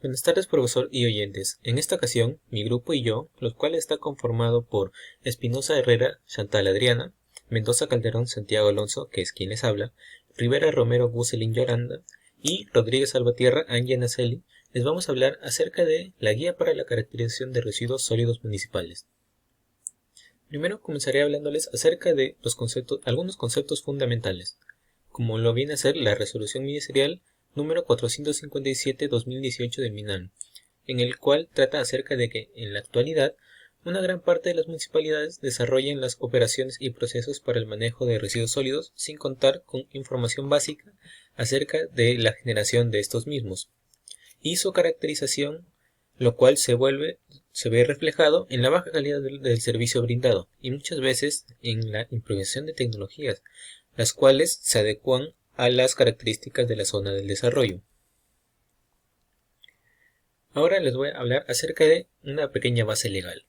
Buenas tardes, profesor y oyentes. En esta ocasión, mi grupo y yo, los cuales está conformado por Espinosa Herrera, Chantal Adriana, Mendoza Calderón, Santiago Alonso, que es quien les habla, Rivera Romero Bucelín Yolanda y Rodríguez Salvatierra Ángel Naceli, les vamos a hablar acerca de la guía para la caracterización de residuos sólidos municipales. Primero comenzaré hablándoles acerca de algunos conceptos fundamentales, como lo viene a ser la resolución ministerial número 457/2018 del MINAM, en el cual trata acerca de que, en la actualidad, una gran parte de las municipalidades desarrollan las operaciones y procesos para el manejo de residuos sólidos sin contar con información básica acerca de la generación de estos mismos y su caracterización, lo cual se ve reflejado en la baja calidad del servicio brindado y muchas veces en la improvisación de tecnologías, las cuales se adecuan a las características de la zona del desarrollo. Ahora les voy a hablar acerca de una pequeña base legal,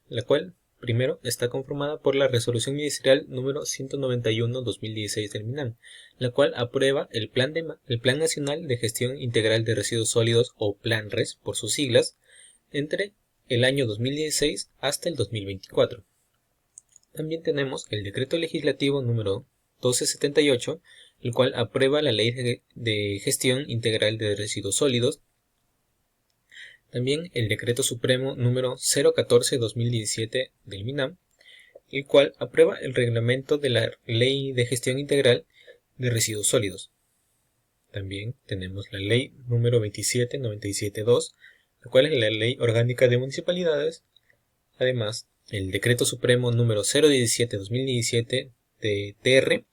la cual primero está conformada por la Resolución Ministerial número 191/2016 del MINAM, la cual aprueba el Plan Nacional de Gestión Integral de Residuos Sólidos, o Plan-RES por sus siglas, entre el año 2016 hasta el 2024. También tenemos el Decreto Legislativo número 1278, el cual aprueba la Ley de Gestión Integral de Residuos Sólidos. También el Decreto Supremo número 014/2017 del MINAM, el cual aprueba el reglamento de la Ley de Gestión Integral de Residuos Sólidos. También tenemos la Ley número 2797/2, la cual es la Ley Orgánica de Municipalidades. Además, el Decreto Supremo número 017/2017 de TR,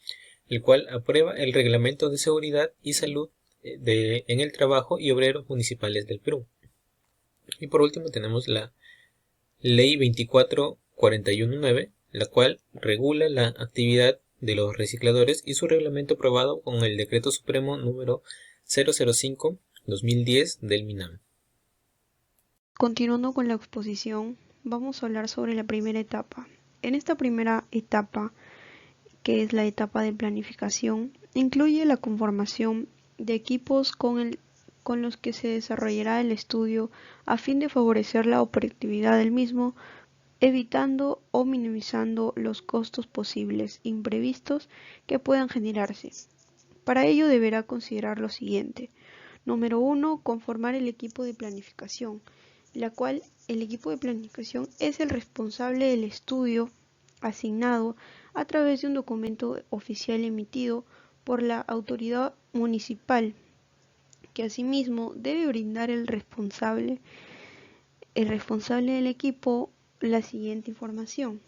el cual aprueba el Reglamento de Seguridad y Salud en el Trabajo y Obreros Municipales del Perú. Y por último tenemos la Ley 24419, la cual regula la actividad de los recicladores y su reglamento aprobado con el Decreto Supremo número 005/2010 del MINAM. Continuando con la exposición, vamos a hablar sobre la primera etapa. En esta primera etapa, que es la etapa de planificación, incluye la conformación de equipos con los que se desarrollará el estudio a fin de favorecer la operatividad del mismo, evitando o minimizando los costos posibles imprevistos que puedan generarse. Para ello deberá considerar lo siguiente. Número 1. Conformar el equipo de planificación, la cual el equipo de planificación es el responsable del estudio asignado a través de un documento oficial emitido por la autoridad municipal, que asimismo debe brindar el responsable del equipo la siguiente información.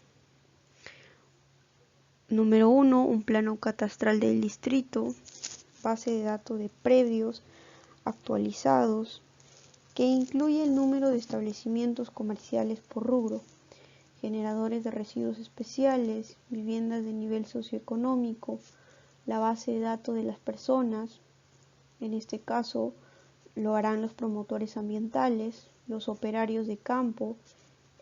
Número 1. Un plano catastral del distrito, base de datos de predios actualizados, que incluye el número de establecimientos comerciales por rubro, generadores de residuos especiales, viviendas de nivel socioeconómico, la base de datos de las personas, en este caso lo harán los promotores ambientales, los operarios de campo,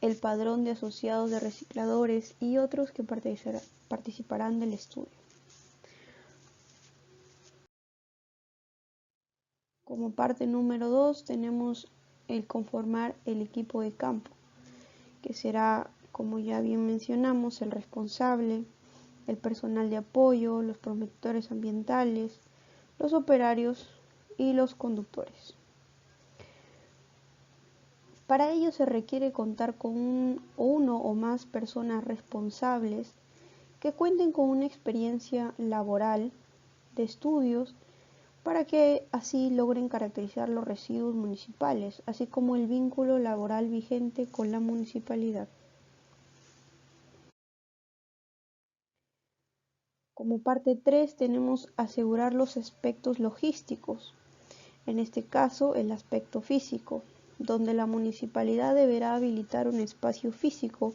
el padrón de asociados de recicladores y otros que participarán del estudio. Como parte número 2 tenemos el conformar el equipo de campo, que será, como ya bien mencionamos, el responsable, el personal de apoyo, los promotores ambientales, los operarios y los conductores. Para ello se requiere contar con uno o más personas responsables que cuenten con una experiencia laboral de estudios para que así logren caracterizar los residuos municipales, así como el vínculo laboral vigente con la municipalidad. Como parte 3 tenemos asegurar los aspectos logísticos, en este caso el aspecto físico, donde la municipalidad deberá habilitar un espacio físico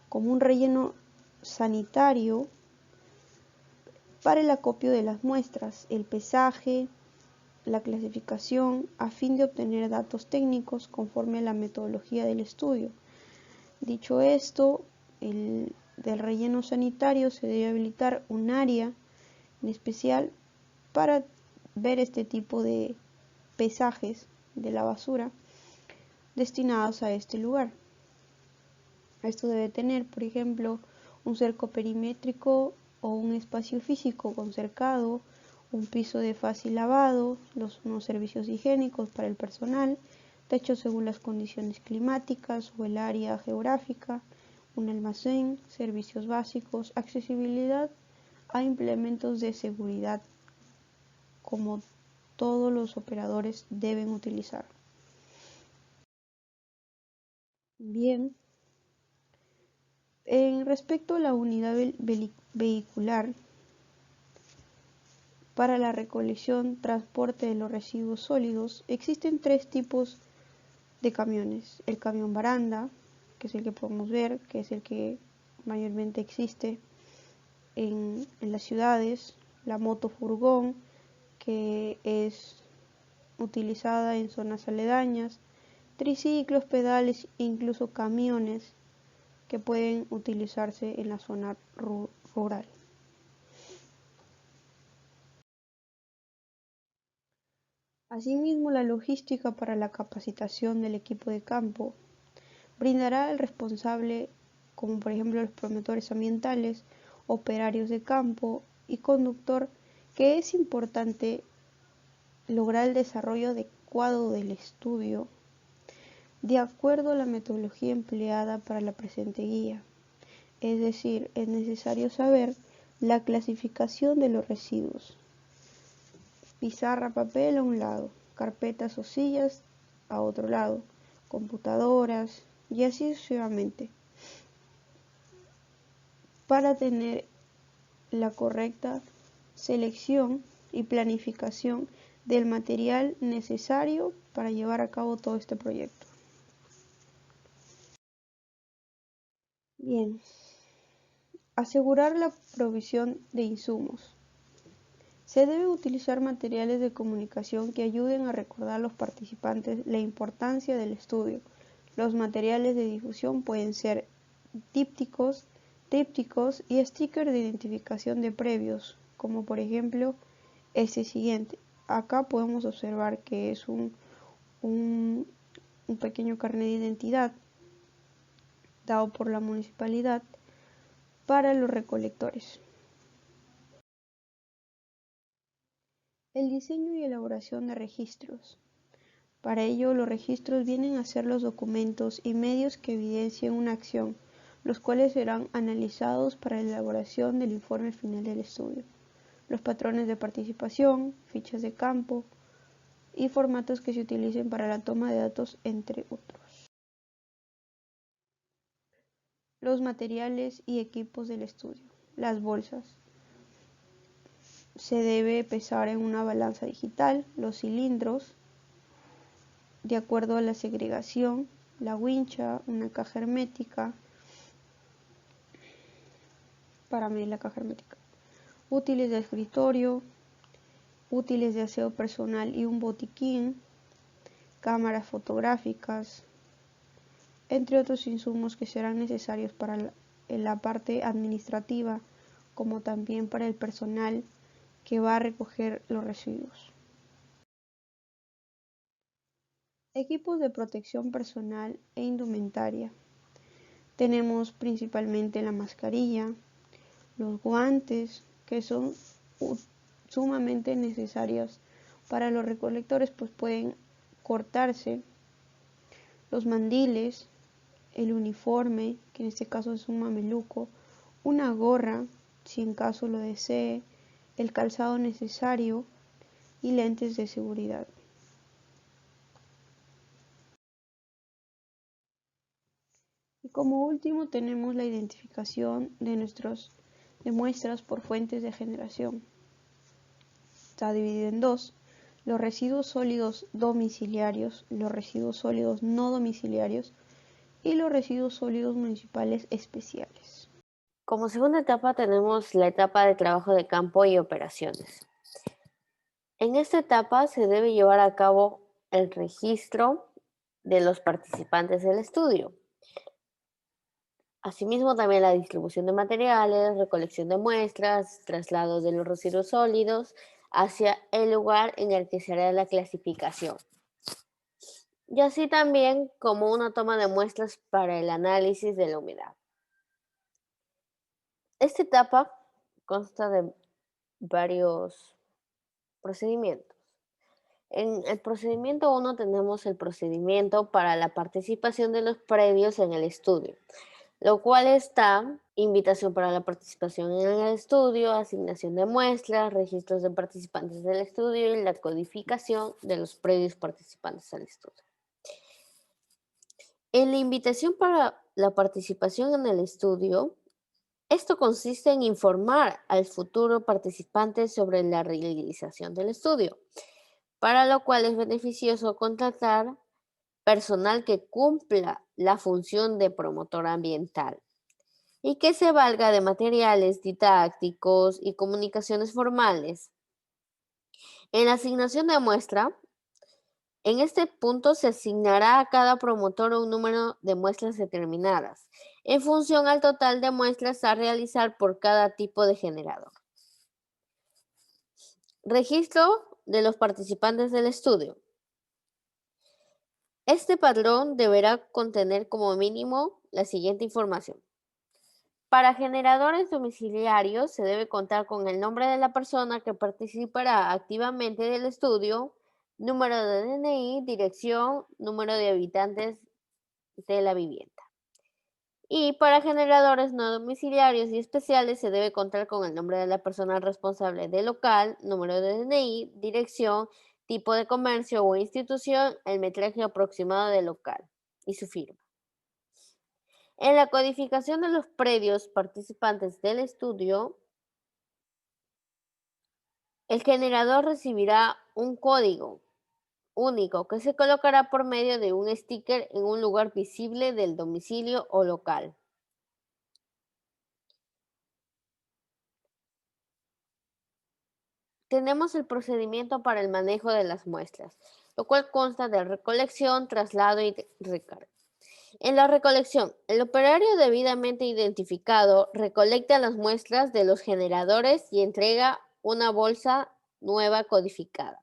como un relleno sanitario para el acopio de las muestras, el pesaje, la clasificación, a fin de obtener datos técnicos conforme a la metodología del estudio. Dicho esto, del relleno sanitario se debe habilitar un área en especial para ver este tipo de pesajes de la basura destinados a este lugar. Esto debe tener, por ejemplo, un cerco perimétrico o un espacio físico con cercado, un piso de fácil lavado, unos servicios higiénicos para el personal, techos según las condiciones climáticas o el área geográfica, un almacén, servicios básicos, accesibilidad a implementos de seguridad como todos los operadores deben utilizar. Bien, en respecto a la unidad vehicular para la recolección, transporte de los residuos sólidos, existen tres tipos de camiones. El camión baranda, que es el que podemos ver, que es el que mayormente existe en las ciudades, la moto furgón, que es utilizada en zonas aledañas, triciclos, pedales e incluso camiones que pueden utilizarse en la zona rural. Asimismo, la logística para la capacitación del equipo de campo brindará al responsable, como por ejemplo los promotores ambientales, operarios de campo y conductor, que es importante lograr el desarrollo adecuado del estudio de acuerdo a la metodología empleada para la presente guía. Es decir, es necesario saber la clasificación de los residuos. Pizarra, papel a un lado, carpetas o sillas a otro lado, computadoras y así sucesivamente, para tener la correcta selección y planificación del material necesario para llevar a cabo todo este proyecto. Bien, asegurar la provisión de insumos. Se debe utilizar materiales de comunicación que ayuden a recordar a los participantes la importancia del estudio. Los materiales de difusión pueden ser dípticos, trípticos y stickers de identificación de previos, como por ejemplo este siguiente. Acá podemos observar que es un pequeño carnet de identidad dado por la municipalidad para los recolectores. El diseño y elaboración de registros. Para ello, los registros vienen a ser los documentos y medios que evidencian una acción, los cuales serán analizados para la elaboración del informe final del estudio. Los patrones de participación, fichas de campo y formatos que se utilicen para la toma de datos, entre otros. Los materiales y equipos del estudio. Las bolsas. Se debe pesar en una balanza digital, los cilindros, de acuerdo a la segregación, la wincha, una caja hermética, para medir la caja hermética, útiles de escritorio, útiles de aseo personal y un botiquín, cámaras fotográficas, entre otros insumos que serán necesarios para la parte administrativa, como también para el personal que va a recoger los residuos. Equipos de protección personal e indumentaria. Tenemos principalmente la mascarilla, los guantes, que son sumamente necesarios para los recolectores, pues pueden cortarse, los mandiles, el uniforme, que en este caso es un mameluco, una gorra, si en caso lo desee, el calzado necesario y lentes de seguridad. Y como último tenemos la identificación de muestras por fuentes de generación. Está dividido en dos: los residuos sólidos domiciliarios, los residuos sólidos no domiciliarios y los residuos sólidos municipales especiales. Como segunda etapa tenemos la etapa de trabajo de campo y operaciones. En esta etapa se debe llevar a cabo el registro de los participantes del estudio. Asimismo, también la distribución de materiales, recolección de muestras, traslados de los residuos sólidos hacia el lugar en el que se hará la clasificación. y así también como una toma de muestras para el análisis de la humedad. Esta etapa consta de varios procedimientos. En el procedimiento 1 tenemos el procedimiento para la participación de los predios en el estudio, lo cual está invitación para la participación en el estudio, asignación de muestras, registros de participantes del estudio y la codificación de los predios participantes al estudio. En la invitación para la participación en el estudio, esto consiste en informar al futuro participante sobre la realización del estudio, para lo cual es beneficioso contratar personal que cumpla la función de promotor ambiental y que se valga de materiales didácticos y comunicaciones formales. En la asignación de muestra, en este punto se asignará a cada promotor un número de muestras determinadas, en función al total de muestras a realizar por cada tipo de generador. Registro de los participantes del estudio. Este padrón deberá contener como mínimo la siguiente información. Para generadores domiciliarios se debe contar con el nombre de la persona que participará activamente del estudio, número de DNI, dirección, número de habitantes de la vivienda. Y para generadores no domiciliarios y especiales se debe contar con el nombre de la persona responsable del local, número de DNI, dirección, tipo de comercio o institución, el metraje aproximado del local y su firma. En la codificación de los predios participantes del estudio, el generador recibirá un código único que se colocará por medio de un sticker en un lugar visible del domicilio o local. Tenemos el procedimiento para el manejo de las muestras, lo cual consta de recolección, traslado y recarga. En la recolección, el operario debidamente identificado recolecta las muestras de los generadores y entrega una bolsa nueva codificada.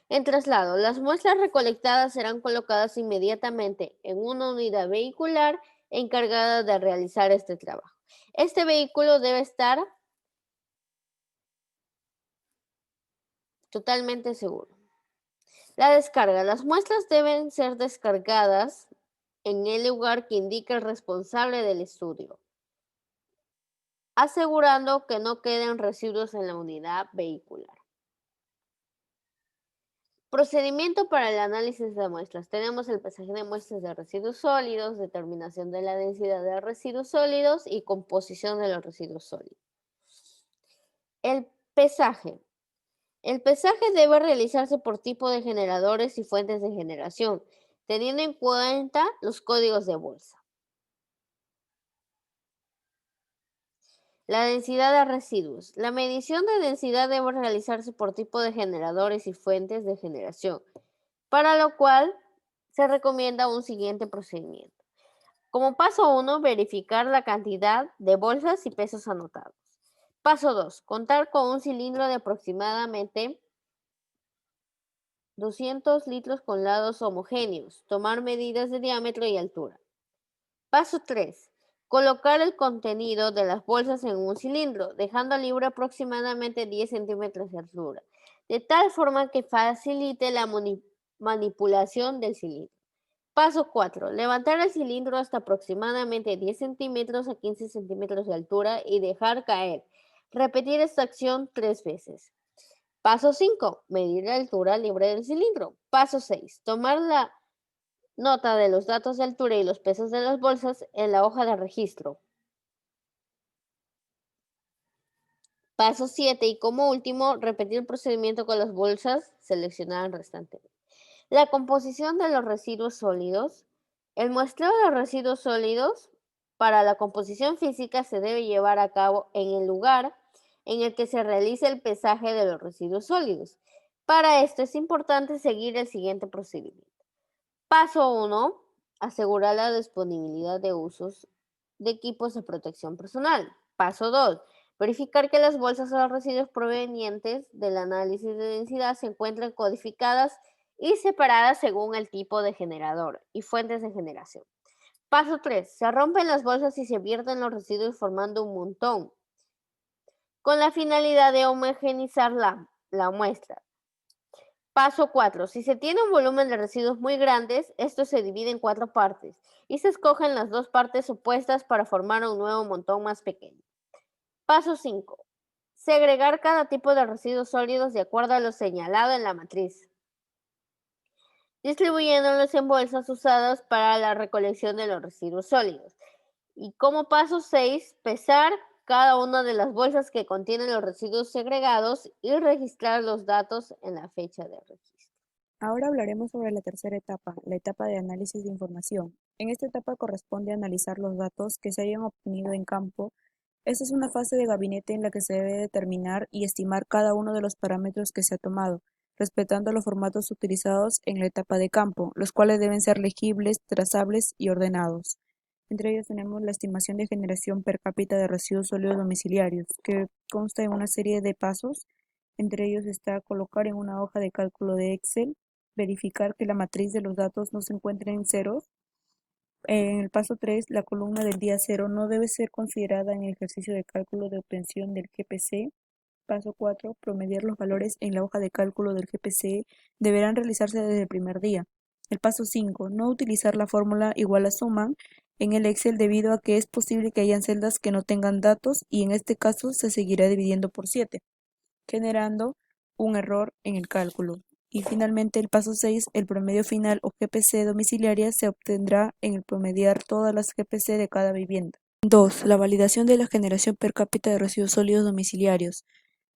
En traslado, las muestras recolectadas serán colocadas inmediatamente en una unidad vehicular encargada de realizar este trabajo. Este vehículo debe estar totalmente seguro. La descarga. Las muestras deben ser descargadas en el lugar que indica el responsable del estudio, asegurando que no queden residuos en la unidad vehicular. Procedimiento para el análisis de muestras. Tenemos el pesaje de muestras de residuos sólidos, determinación de la densidad de residuos sólidos y composición de los residuos sólidos. El pesaje. El pesaje debe realizarse por tipo de generadores y fuentes de generación, teniendo en cuenta los códigos de bolsa. La densidad de residuos. La medición de densidad debe realizarse por tipo de generadores y fuentes de generación, para lo cual se recomienda un siguiente procedimiento. Como paso 1, verificar la cantidad de bolsas y pesos anotados. Paso 2, contar con un cilindro de aproximadamente 200 litros con lados homogéneos. Tomar medidas de diámetro y altura. Paso 3. Colocar el contenido de las bolsas en un cilindro, dejando libre aproximadamente 10 centímetros de altura, de tal forma que facilite la manipulación del cilindro. Paso 4. Levantar el cilindro hasta aproximadamente 10 centímetros a 15 centímetros de altura y dejar caer. Repetir esta acción 3 veces. Paso 5. Medir la altura libre del cilindro. Paso 6. Tomar la nota de los datos de altura y los pesos de las bolsas en la hoja de registro. Paso 7. Y como último, repetir el procedimiento con las bolsas seleccionadas restantes. La composición de los residuos sólidos. El muestreo de los residuos sólidos para la composición física se debe llevar a cabo en el lugar en el que se realice el pesaje de los residuos sólidos. Para esto es importante seguir el siguiente procedimiento. Paso 1. Asegurar la disponibilidad de usos de equipos de protección personal. Paso 2. Verificar que las bolsas o los residuos provenientes del análisis de densidad se encuentran codificadas y separadas según el tipo de generador y fuentes de generación. Paso 3. Se rompen las bolsas y se vierten los residuos formando un montón, con la finalidad de homogeneizar la muestra. Paso 4. Si se tiene un volumen de residuos muy grandes, esto se divide en 4 partes y se escogen las 2 partes opuestas para formar un nuevo montón más pequeño. Paso 5. Segregar cada tipo de residuos sólidos de acuerdo a lo señalado en la matriz, distribuyéndolos en bolsas usadas para la recolección de los residuos sólidos. Y como paso 6, pesar cada una de las bolsas que contienen los residuos segregados y registrar los datos en la fecha de registro. Ahora hablaremos sobre la tercera etapa, la etapa de análisis de información. En esta etapa corresponde analizar los datos que se hayan obtenido en campo. Esta es una fase de gabinete en la que se debe determinar y estimar cada uno de los parámetros que se ha tomado, respetando los formatos utilizados en la etapa de campo, los cuales deben ser legibles, trazables y ordenados. Entre ellos tenemos la estimación de generación per cápita de residuos sólidos domiciliarios, que consta en una serie de pasos. Entre ellos está colocar en una hoja de cálculo de Excel, verificar que la matriz de los datos no se encuentre en ceros. En el paso 3, la columna del día 0 no debe ser considerada en el ejercicio de cálculo de obtención del GPC. Paso 4, promediar los valores en la hoja de cálculo del GPC deberán realizarse desde el primer día. El paso 5, no utilizar la fórmula igual a suma en el Excel debido a que es posible que hayan celdas que no tengan datos y en este caso se seguirá dividiendo por 7, generando un error en el cálculo. Y finalmente el paso 6, el promedio final o GPC domiciliaria se obtendrá en el promediar todas las GPC de cada vivienda. 2. La validación de la generación per cápita de residuos sólidos domiciliarios.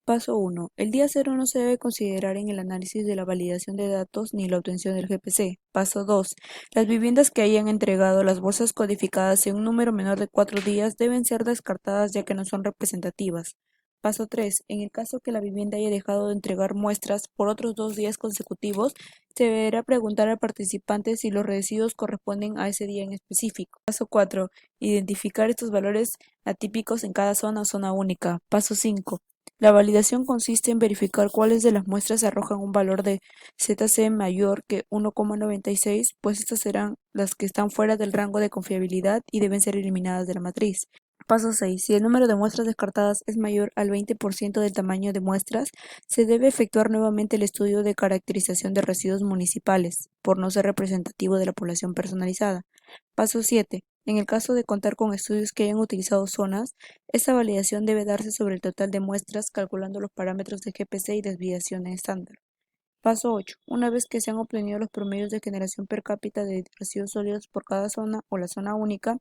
Paso 1. El día 0 no se debe considerar en el análisis de la validación de datos ni la obtención del GPC. Paso 2. Las viviendas que hayan entregado las bolsas codificadas en un número menor de 4 días deben ser descartadas ya que no son representativas. Paso 3. En el caso que la vivienda haya dejado de entregar muestras por otros 2 días consecutivos, se deberá preguntar al participante si los residuos corresponden a ese día en específico. Paso 4. Identificar estos valores atípicos en cada zona o zona única. Paso 5. La validación consiste en verificar cuáles de las muestras arrojan un valor de ZC mayor que 1,96, pues estas serán las que están fuera del rango de confiabilidad y deben ser eliminadas de la matriz. Paso 6. Si el número de muestras descartadas es mayor al 20% del tamaño de muestras, se debe efectuar nuevamente el estudio de caracterización de residuos municipales, por no ser representativo de la población personalizada. Paso 7. En el caso de contar con estudios que hayan utilizado zonas, esta validación debe darse sobre el total de muestras calculando los parámetros de GPC y desviación estándar. Paso 8. Una vez que se han obtenido los promedios de generación per cápita de residuos sólidos por cada zona o la zona única,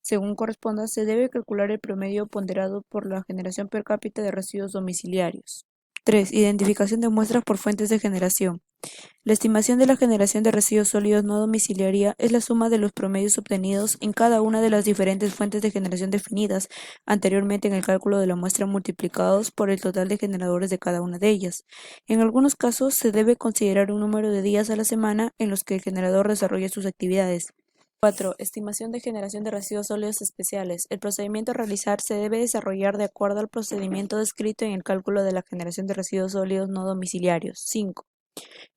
según corresponda, se debe calcular el promedio ponderado por la generación per cápita de residuos domiciliarios. 3. Identificación de muestras por fuentes de generación. La estimación de la generación de residuos sólidos no domiciliaria es la suma de los promedios obtenidos en cada una de las diferentes fuentes de generación definidas anteriormente en el cálculo de la muestra multiplicados por el total de generadores de cada una de ellas. En algunos casos se debe considerar un número de días a la semana en los que el generador desarrolla sus actividades. 4. Estimación de generación de residuos sólidos especiales. El procedimiento a realizar se debe desarrollar de acuerdo al procedimiento descrito en el cálculo de la generación de residuos sólidos no domiciliarios. 5.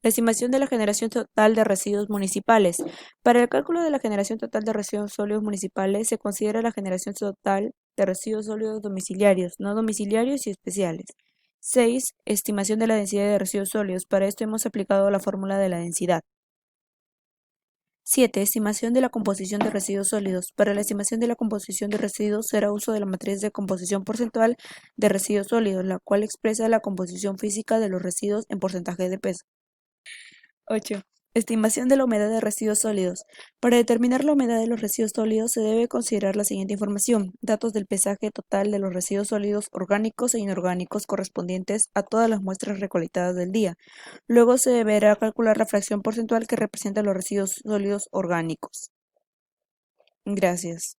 La estimación de la generación total de residuos municipales. Para el cálculo de la generación total de residuos sólidos municipales se considera la generación total de residuos sólidos domiciliarios, no domiciliarios y especiales. 6. Estimación de la densidad de residuos sólidos. Para esto hemos aplicado la fórmula de la densidad. 7. Estimación de la composición de residuos sólidos. Para la estimación de la composición de residuos será uso de la matriz de composición porcentual de residuos sólidos, la cual expresa la composición física de los residuos en porcentaje de peso. 8. Estimación de la humedad de residuos sólidos. Para determinar la humedad de los residuos sólidos se debe considerar la siguiente información: datos del pesaje total de los residuos sólidos orgánicos e inorgánicos correspondientes a todas las muestras recolectadas del día. Luego se deberá calcular la fracción porcentual que representa los residuos sólidos orgánicos. Gracias.